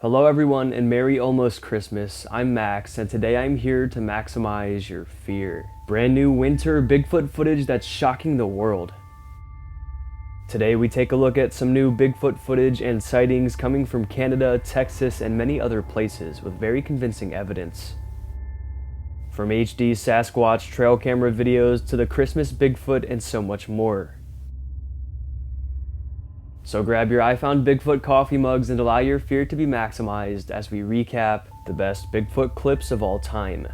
Hello everyone and Merry almost Christmas. I'm Max and today I'm here to maximize your fear. Brand new winter Bigfoot footage that's shocking the world. Today we take a look at some new Bigfoot footage and sightings coming from Canada, Texas, and many other places with very convincing evidence. From HD Sasquatch trail camera videos to the Christmas Bigfoot and so much more. So grab your I Found Bigfoot coffee mugs and allow your fear to be maximized as we recap the best Bigfoot clips of all time.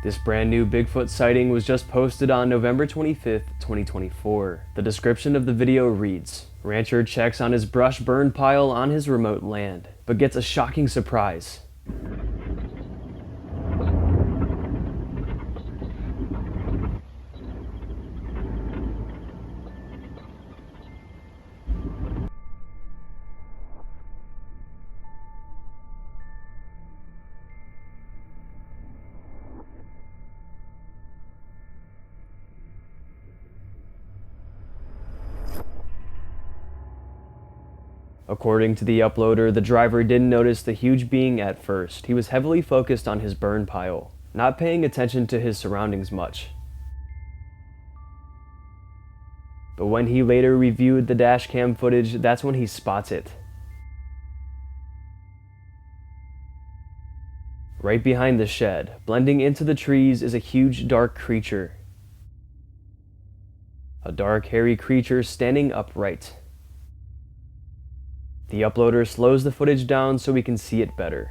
This brand new Bigfoot sighting was just posted on November 25th, 2024. The description of the video reads, "Rancher checks on his brush burn pile on his remote land, but gets a shocking surprise. According to the uploader, the driver didn't notice the huge being at first. He was heavily focused on his burn pile, not paying attention to his surroundings much. But when he later reviewed the dashcam footage, that's when he spots it. Right behind the shed, blending into the trees, is a huge dark creature. A dark hairy creature standing upright. The uploader slows the footage down so we can see it better.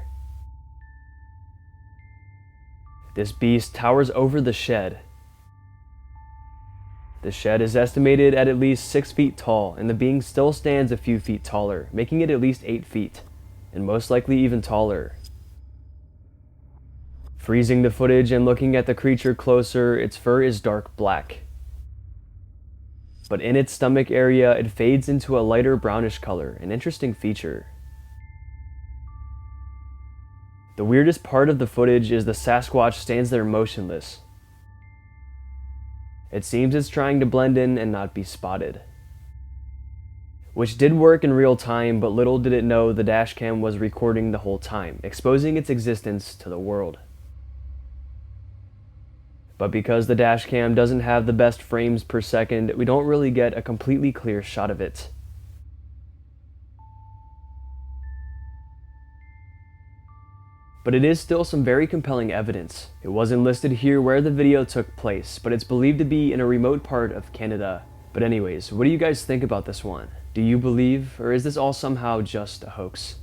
This beast towers over the shed. The shed is estimated at least 6 feet tall, and the being still stands a few feet taller, making it at least 8 feet, and most likely even taller. Freezing the footage and looking at the creature closer, its fur is dark black. But in its stomach area, it fades into a lighter brownish color, an interesting feature. The weirdest part of the footage is the Sasquatch stands there motionless. It seems it's trying to blend in and not be spotted. Which did work in real time, but little did it know the dashcam was recording the whole time, exposing its existence to the world. But because the dashcam doesn't have the best frames per second, we don't really get a completely clear shot of it. But it is still some very compelling evidence. It wasn't listed here where the video took place, but it's believed to be in a remote part of Canada. But anyways, what do you guys think about this one? Do you believe, or is this all somehow just a hoax?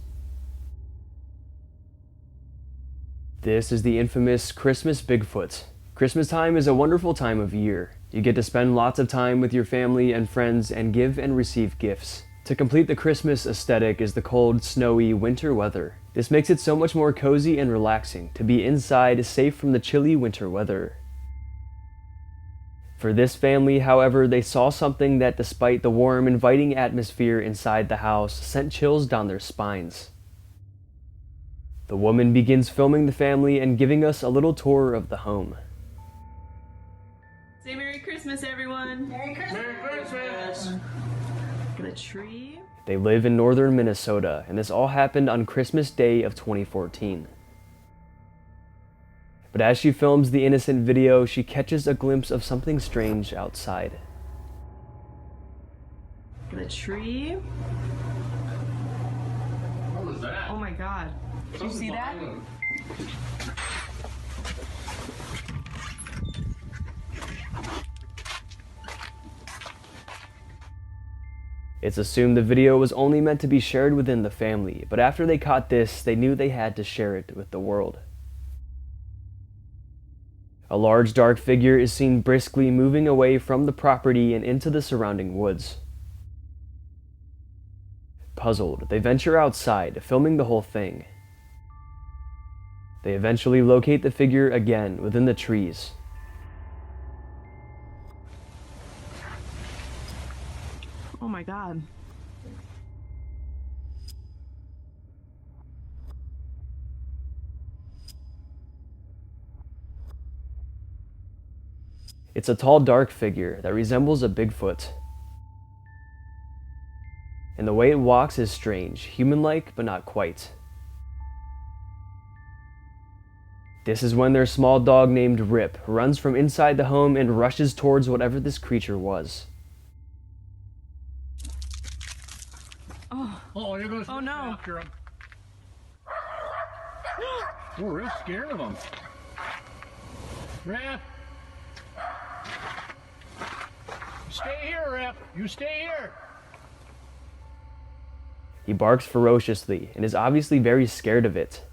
This is the infamous Christmas Bigfoot. Christmas time is a wonderful time of year. You get to spend lots of time with your family and friends and give and receive gifts. To complete the Christmas aesthetic is the cold, snowy winter weather. This makes it so much more cozy and relaxing to be inside, safe from the chilly winter weather. For this family, however, they saw something that, despite the warm, inviting atmosphere inside the house, sent chills down their spines. The woman begins filming the family and giving us a little tour of the home. Say Merry Christmas, everyone! Merry Christmas! Merry Christmas! The tree. They live in northern Minnesota, and this all happened on Christmas Day of 2014. But as she films the innocent video, she catches a glimpse of something strange outside. The tree. What was that? Oh my god. Did you see that? It's assumed the video was only meant to be shared within the family, but after they caught this, they knew they had to share it with the world. A large dark figure is seen briskly moving away from the property and into the surrounding woods. Puzzled, they venture outside, filming the whole thing. They eventually locate the figure again within the trees. Oh my god. It's a tall, dark figure that resembles a Bigfoot. and the way it walks is strange, human-like but not quite. This is when their small dog named Rip runs from inside the home and rushes towards whatever this creature was. Oh, here goes Oh, Rip no. after him. Oh, Rip's scared of him. Rip! Stay here, Rip! You stay here! He barks ferociously and is obviously very scared of it.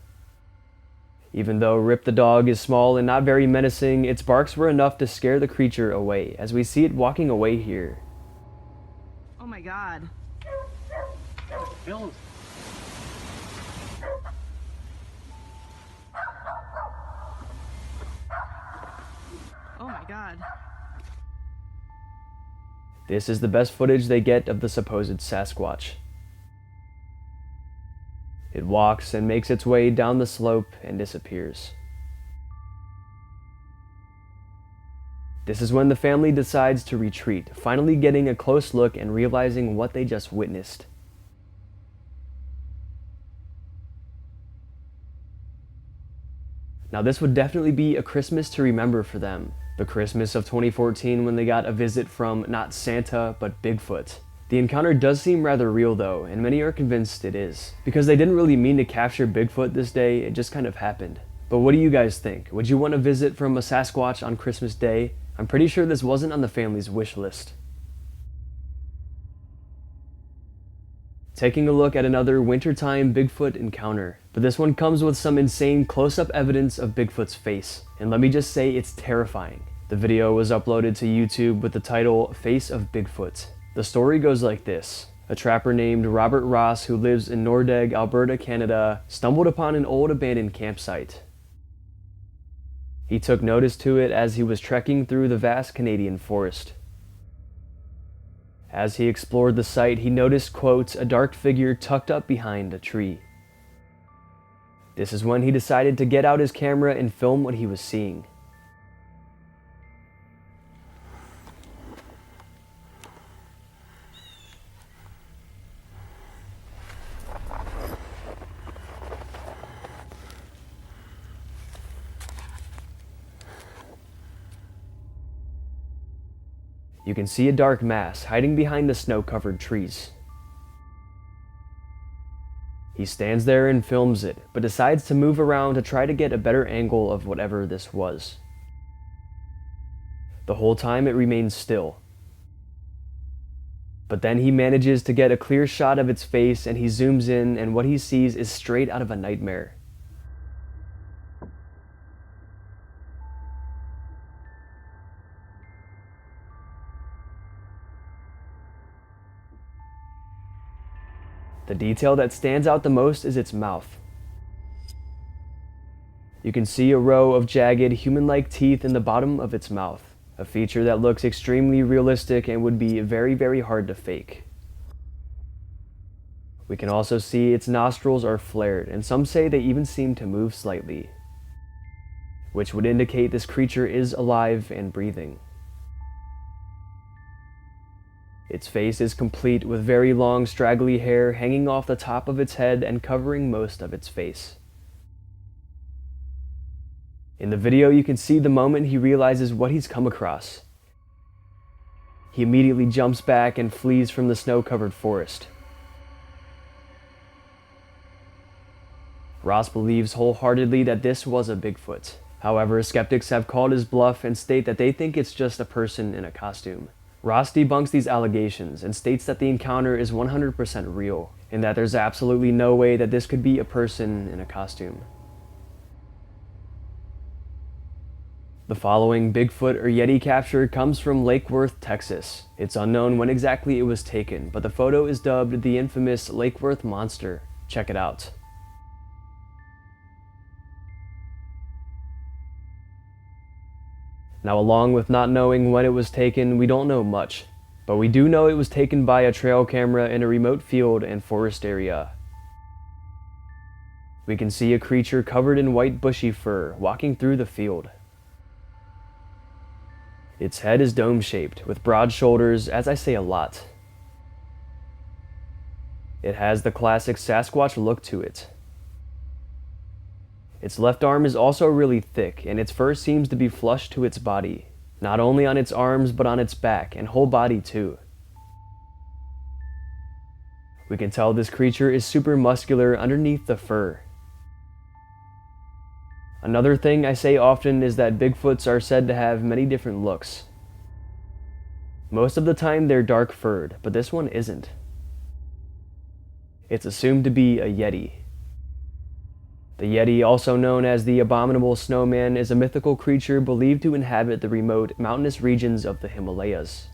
Even though Rip the dog is small and not very menacing, its barks were enough to scare the creature away, as we see it walking away here. Oh my god. Bill. Oh my god. This is the best footage they get of the supposed Sasquatch. It walks and makes its way down the slope and disappears. This is when the family decides to retreat, finally getting a close look and realizing what they just witnessed. Now this would definitely be a Christmas to remember for them. The Christmas of 2014 when they got a visit from not Santa, but Bigfoot. The encounter does seem rather real though, and many are convinced it is. Because they didn't really mean to capture Bigfoot this day, it just kind of happened. But what do you guys think? Would you want a visit from a Sasquatch on Christmas Day? I'm pretty sure this wasn't on the family's wish list. Taking a look at another wintertime Bigfoot encounter, but this one comes with some insane close-up evidence of Bigfoot's face, and let me just say it's terrifying. The video was uploaded to YouTube with the title Face of Bigfoot. The story goes like this. A trapper named Robert Ross, who lives in Nordegg, Alberta, Canada, stumbled upon an old abandoned campsite. He took notice to it as he was trekking through the vast Canadian forest. As he explored the site, he noticed, quote, a dark figure tucked up behind a tree. This is when he decided to get out his camera and film what he was seeing. You can see a dark mass hiding behind the snow-covered trees. He stands there and films it, but decides to move around to try to get a better angle of whatever this was. The whole time it remains still. But then he manages to get a clear shot of its face and he zooms in, and what he sees is straight out of a nightmare. The detail that stands out the most is its mouth. You can see a row of jagged, human-like teeth in the bottom of its mouth, a feature that looks extremely realistic and would be very, very hard to fake. We can also see its nostrils are flared, and some say they even seem to move slightly, which would indicate this creature is alive and breathing. Its face is complete with very long straggly hair hanging off the top of its head and covering most of its face. In the video you can see the moment he realizes what he's come across. He immediately jumps back and flees from the snow-covered forest. Ross believes wholeheartedly that this was a Bigfoot. However, skeptics have called his bluff and state that they think it's just a person in a costume. Ross debunks these allegations and states that the encounter is 100% real, and that there's absolutely no way that this could be a person in a costume. The following Bigfoot or Yeti capture comes from Lake Worth, Texas. It's unknown when exactly it was taken, but the photo is dubbed the infamous Lake Worth Monster. Check it out. Now, along with not knowing when it was taken, we don't know much, but we do know it was taken by a trail camera in a remote field and forest area. We can see a creature covered in white bushy fur walking through the field. Its head is dome-shaped with broad shoulders, as I say a lot. It has the classic Sasquatch look to it. Its left arm is also really thick, and its fur seems to be flush to its body, not only on its arms but on its back and whole body too. We can tell this creature is super muscular underneath the fur. Another thing I say often is that Bigfoots are said to have many different looks. Most of the time they're dark furred, but this one isn't. It's assumed to be a Yeti. The Yeti, also known as the Abominable Snowman, is a mythical creature believed to inhabit the remote, mountainous regions of the Himalayas.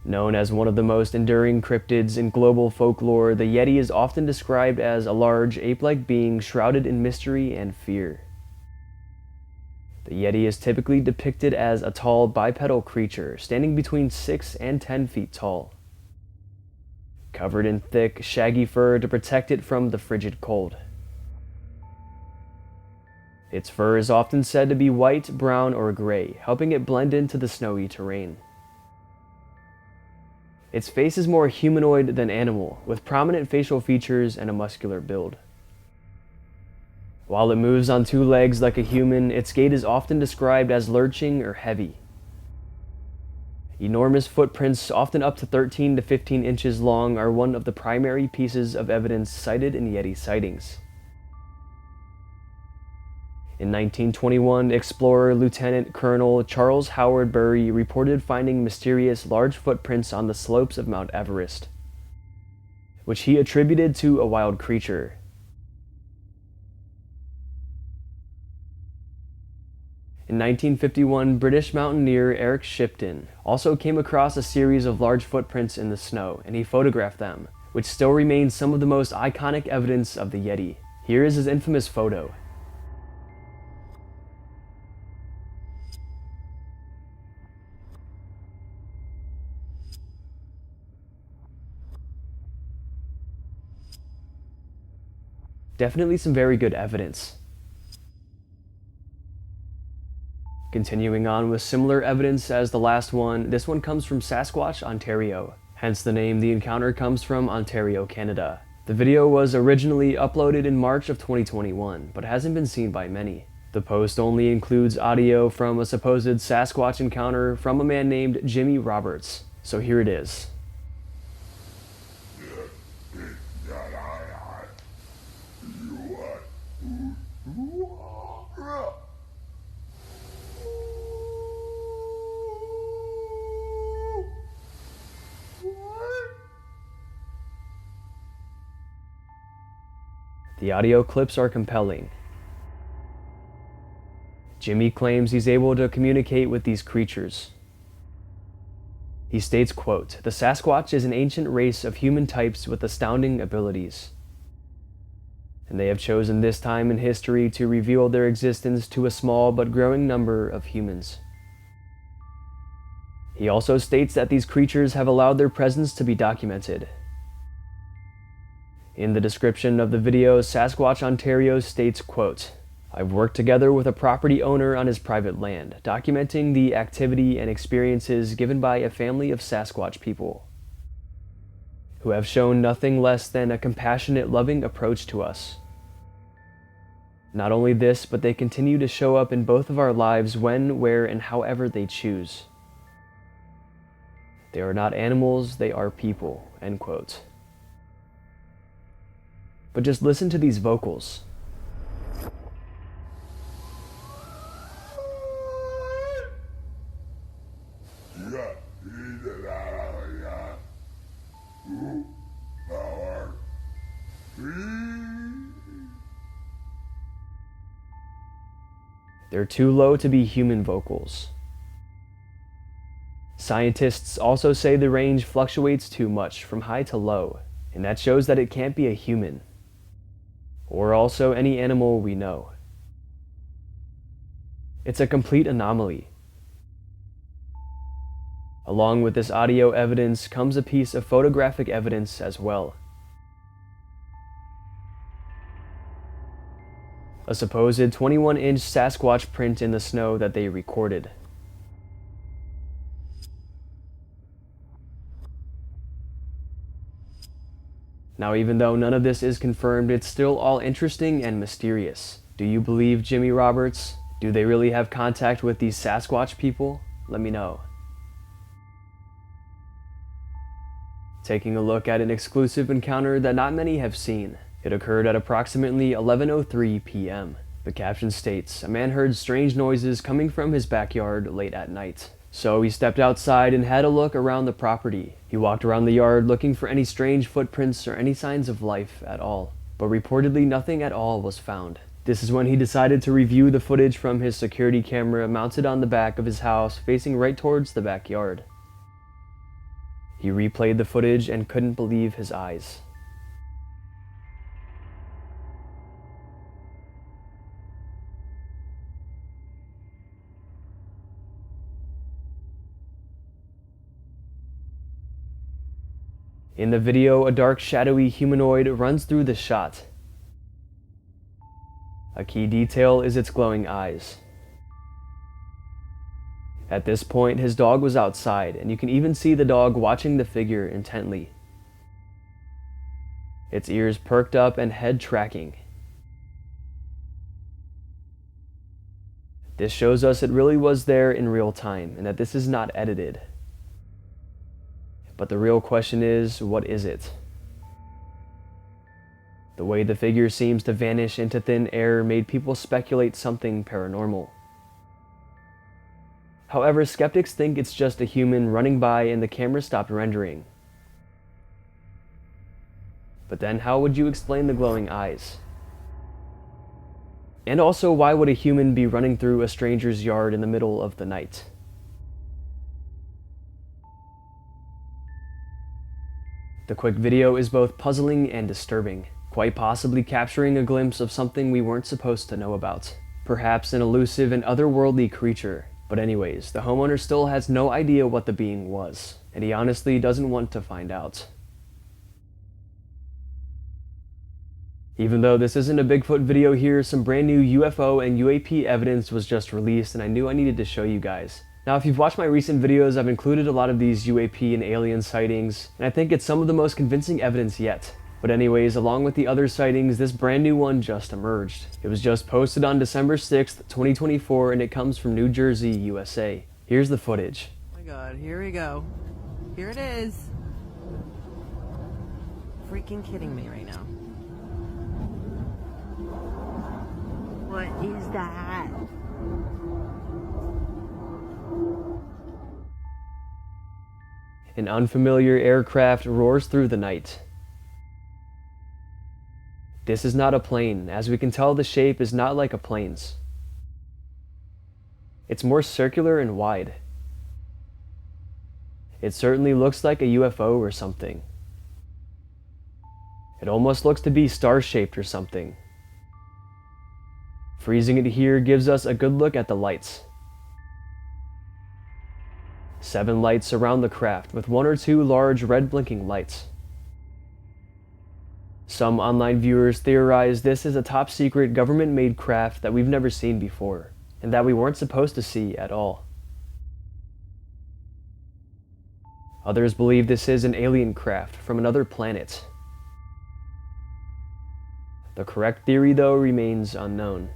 Known as one of the most enduring cryptids in global folklore, the Yeti is often described as a large, ape-like being shrouded in mystery and fear. The Yeti is typically depicted as a tall, bipedal creature, standing between 6 and 10 feet tall, covered in thick, shaggy fur to protect it from the frigid cold. Its fur is often said to be white, brown, or gray, helping it blend into the snowy terrain. Its face is more humanoid than animal, with prominent facial features and a muscular build. While it moves on 2 legs like a human, its gait is often described as lurching or heavy. Enormous footprints, often up to 13 to 15 inches long, are one of the primary pieces of evidence cited in Yeti sightings. In 1921, explorer Lieutenant Colonel Charles Howard Bury reported finding mysterious large footprints on the slopes of Mount Everest, which he attributed to a wild creature. In 1951, British mountaineer Eric Shipton also came across a series of large footprints in the snow, and he photographed them, which still remains some of the most iconic evidence of the Yeti. Here is his infamous photo. Definitely some very good evidence. Continuing on with similar evidence as the last one, this one comes from Sasquatch, Ontario. Hence the name the encounter comes from, Ontario, Canada. The video was originally uploaded in March of 2021, but hasn't been seen by many. The post only includes audio from a supposed Sasquatch encounter from a man named Jimmy Roberts. So here it is. The audio clips are compelling. Jimmy claims he's able to communicate with these creatures. He states, quote, "The Sasquatch is an ancient race of human types with astounding abilities, and they have chosen this time in history to reveal their existence to a small but growing number of humans." He also states that these creatures have allowed their presence to be documented. In the description of the video, Sasquatch Ontario states, quote, "I've worked together with a property owner on his private land, documenting the activity and experiences given by a family of Sasquatch people, who have shown nothing less than a compassionate, loving approach to us. Not only this, but they continue to show up in both of our lives when, where, and however they choose. They are not animals, they are people," end quote. But just listen to these vocals. They're too low to be human vocals. Scientists also say the range fluctuates too much from high to low, and that shows that it can't be a human, or also any animal we know. It's a complete anomaly. Along with this audio evidence comes a piece of photographic evidence as well. A supposed 21-inch Sasquatch print in the snow that they recorded. Now, even though none of this is confirmed, it's still all interesting and mysterious. Do you believe Jimmy Roberts? Do they really have contact with these Sasquatch people? Let me know. Taking a look at an exclusive encounter that not many have seen. It occurred at approximately 11:03 p.m. The caption states, a man heard strange noises coming from his backyard late at night. So he stepped outside and had a look around the property. He walked around the yard looking for any strange footprints or any signs of life at all. But reportedly nothing at all was found. This is when he decided to review the footage from his security camera mounted on the back of his house facing right towards the backyard. He replayed the footage and couldn't believe his eyes. In the video, a dark, shadowy humanoid runs through the shot. A key detail is its glowing eyes. At this point, his dog was outside, and you can even see the dog watching the figure intently. Its ears perked up and head tracking. This shows us it really was there in real time, and that this is not edited. But the real question is, what is it? The way the figure seems to vanish into thin air made people speculate something paranormal. However, skeptics think it's just a human running by and the camera stopped rendering. But then how would you explain the glowing eyes? And also, why would a human be running through a stranger's yard in the middle of the night? The quick video is both puzzling and disturbing, quite possibly capturing a glimpse of something we weren't supposed to know about. Perhaps an elusive and otherworldly creature. But anyways, the homeowner still has no idea what the being was, and he honestly doesn't want to find out. Even though this isn't a Bigfoot video here, some brand new UFO and UAP evidence was just released and I knew I needed to show you guys. Now, if you've watched my recent videos, I've included a lot of these UAP and alien sightings, and I think it's some of the most convincing evidence yet. But anyways, along with the other sightings, this brand new one just emerged. It was just posted on December 6th, 2024, and it comes from New Jersey, USA. Here's the footage. Oh my god, here we go. Here it is. Freaking kidding me right now. What is that? An unfamiliar aircraft roars through the night. This is not a plane. As we can tell, the shape is not like a plane's. It's more circular and wide. It certainly looks like a UFO or something. It almost looks to be star-shaped or something. Freezing it here gives us a good look at the lights. 7 lights surround the craft, with 1 or 2 large red blinking lights. Some online viewers theorize this is a top-secret government-made craft that we've never seen before, and that we weren't supposed to see at all. Others believe this is an alien craft from another planet. The correct theory, though, remains unknown.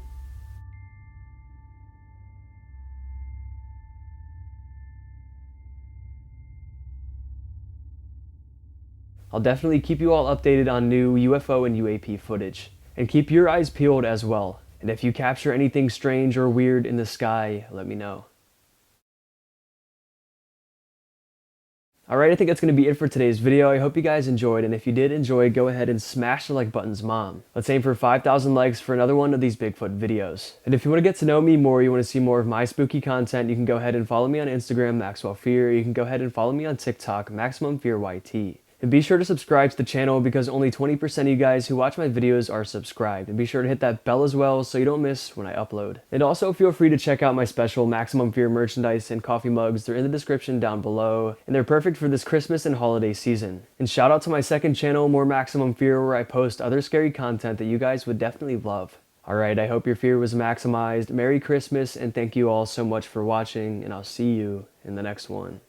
I'll definitely keep you all updated on new UFO and UAP footage, and keep your eyes peeled as well. And if you capture anything strange or weird in the sky, let me know. Alright, I think that's going to be it for today's video. I hope you guys enjoyed, and if you did enjoy, go ahead and smash the like buttons, mom. Let's aim for 5,000 likes for another one of these Bigfoot videos. And if you want to get to know me more, you want to see more of my spooky content, you can go ahead and follow me on Instagram, Maxwell Fear. You can go ahead and follow me on TikTok, Maximum Fear YT. And be sure to subscribe to the channel because only 20% of you guys who watch my videos are subscribed. And be sure to hit that bell as well so you don't miss when I upload. And also feel free to check out my special Maximum Fear merchandise and coffee mugs. They're in the description down below. And they're perfect for this Christmas and holiday season. And shout out to my second channel, More Maximum Fear, where I post other scary content that you guys would definitely love. Alright, I hope your fear was maximized. Merry Christmas and thank you all so much for watching. And I'll see you in the next one.